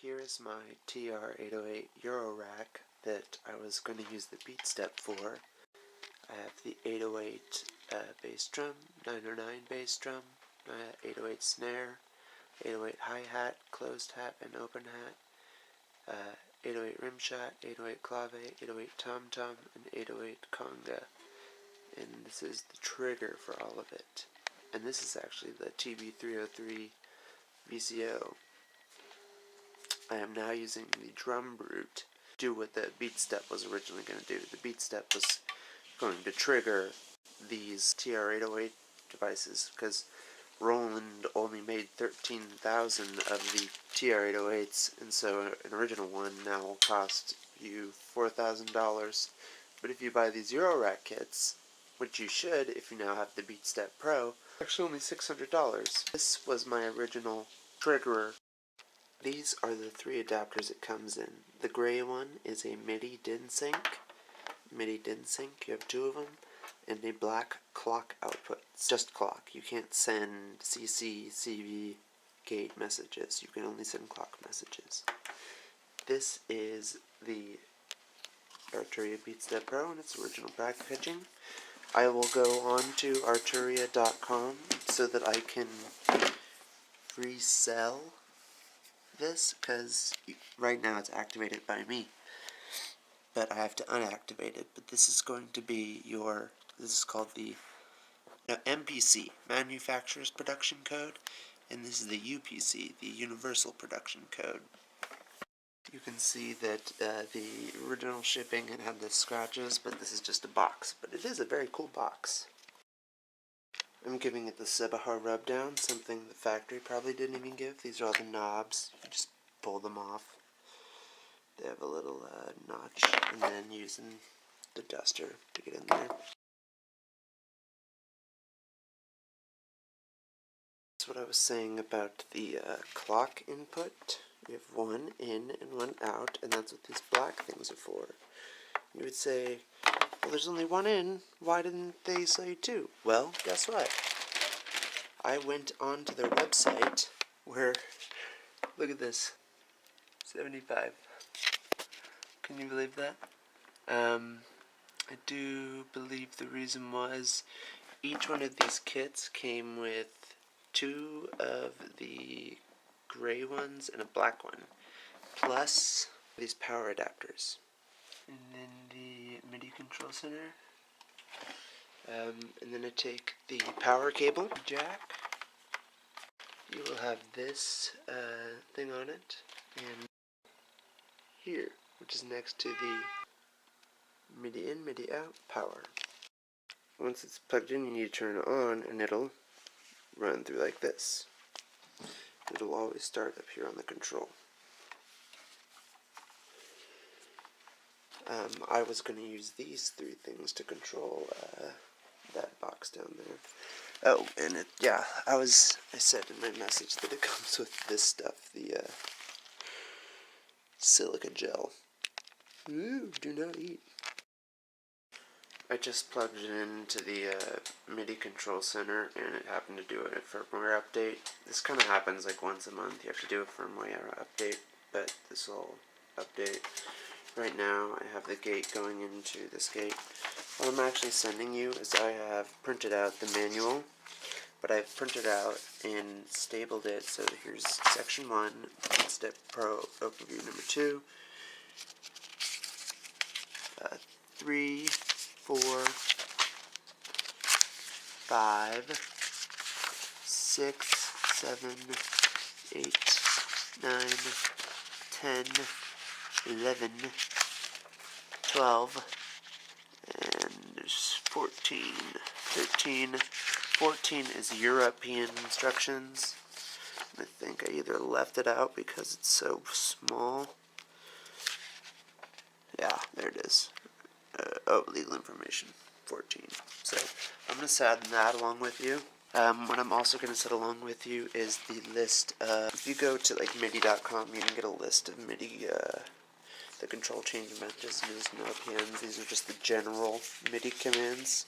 Here is my TR-808 EuroRack that I was going to use the Beatstep for. I have the 808 bass drum, 909 bass drum, 808 snare, 808 hi-hat, closed hat, and open hat, 808 rim shot, 808 clave, 808 tom-tom, and 808 conga. And this is the trigger for all of it. And this is actually the TB-303 VCO. I am now using the drum brute to do what the Beatstep was originally going to do. The Beatstep was going to trigger these TR-808 devices because Roland only made 13,000 of the TR-808s, and so an original one now will cost you $4,000. But if you buy these EuroRack kits, which you should if you now have the Beatstep Pro, actually only $600. This was my original triggerer. These are the three adapters it comes in. The gray one is a MIDI DIN sync. MIDI DIN sync, you have two of them, and a black clock output. It's just clock. You can't send CC, CV, gate messages. You can only send clock messages. This is the Arturia Beatstep Pro in its original packaging. I will go on to Arturia.com so that I can resell this, because right now it's activated by me, but I have to unactivate it. But this is going to be your, this is called the MPC, Manufacturer's Production Code, and this is the UPC, the Universal Production Code. You can see that the original shipping had the scratches, but this is just a box. But it is a very cool box. I'm giving it the Sebahar rub down, something the factory probably didn't even give. These are all the knobs. You just pull them off. They have a little notch, and then using the duster to get in there. That's what I was saying about the clock input. We have one in and one out, and that's what these black things are for. You would say, well, there's only one in, why didn't they say two? Well, guess what? I went onto their website where, look at this, 75. Can you believe that? I do believe the reason was each one of these kits came with two of the gray ones and a black one, plus these power adapters. And then the MIDI control center. And then I take the power cable jack. You will have this thing on it, and here, which is next to the MIDI in, MIDI out power. Once it's plugged in, you need to turn it on, and it'll run through like this. It'll always start up here on the control. I was going to use these three things to control that box down there. Oh, and I said in my message that it comes with this stuff, the silica gel. Ooh, do not eat. I just plugged it into the MIDI control center, and it happened to do a firmware update. This kind of happens like once a month. You have to do a firmware update, but this will update. Right now, I have the gate going into this gate. What I'm actually sending you is I have printed out the manual, but I've printed out and stapled it. So here's section 1, Beatstep Pro overview number 2, 3, 4, 5, 6, 7, 8, 9, 10, 11, 12, and there's 14, 13, 14 is European instructions. I think I either left it out because it's so small. Yeah, there it is. Legal information, 14. So I'm going to send that along with you. What I'm also going to set along with you is the list. If you go to like MIDI.com, you can get a list of MIDI, the control change mechanisms and RPMs. These are just the general MIDI commands.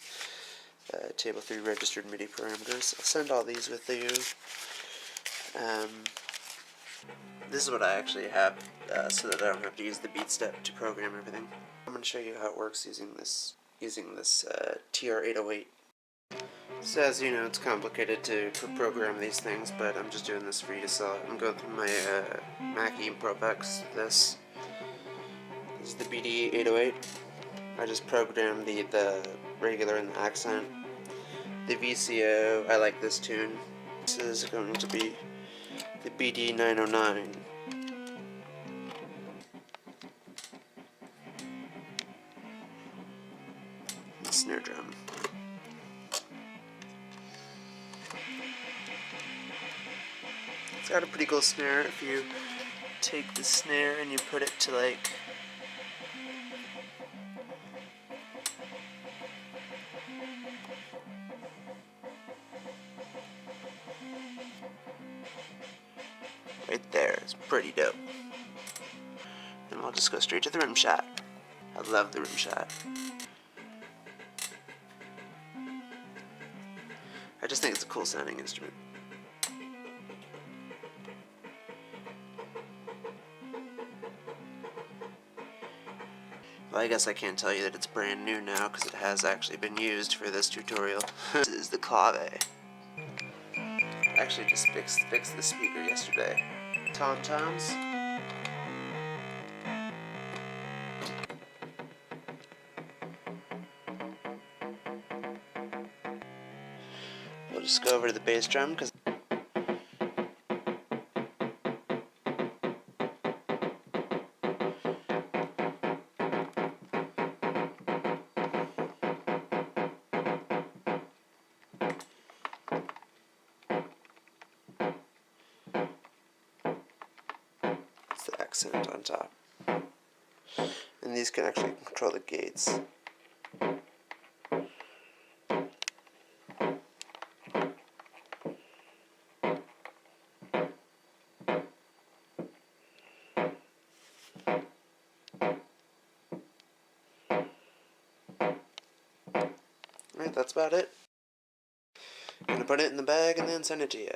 Table 3 registered MIDI parameters. I'll send all these with you. This is what I actually have, so that I don't have to use the Beatstep to program everything. I'm going to show you how it works using this TR-808. So as you know, it's complicated to program these things, but I'm just doing this for you to sell it. I'm going through my Mackie and ProPEX. This is the BD-88. I just programmed the regular and the accent. The VCO, I like this tune. This is going to be the BD-99. The snare drum. It's got a pretty cool snare. If you take the snare and you put it to like right there, it's pretty dope. And I'll just go straight to the rim shot. I love the rim shot. I just think it's a cool sounding instrument. Well, I guess I can't tell you that it's brand new now because it has actually been used for this tutorial. This is the clave. I actually just fixed the speaker yesterday. Tom-toms. We'll just go over to the bass drum because the accent on top. And these can actually control the gates. Alright, that's about it. I'm gonna put it in the bag and then send it to you.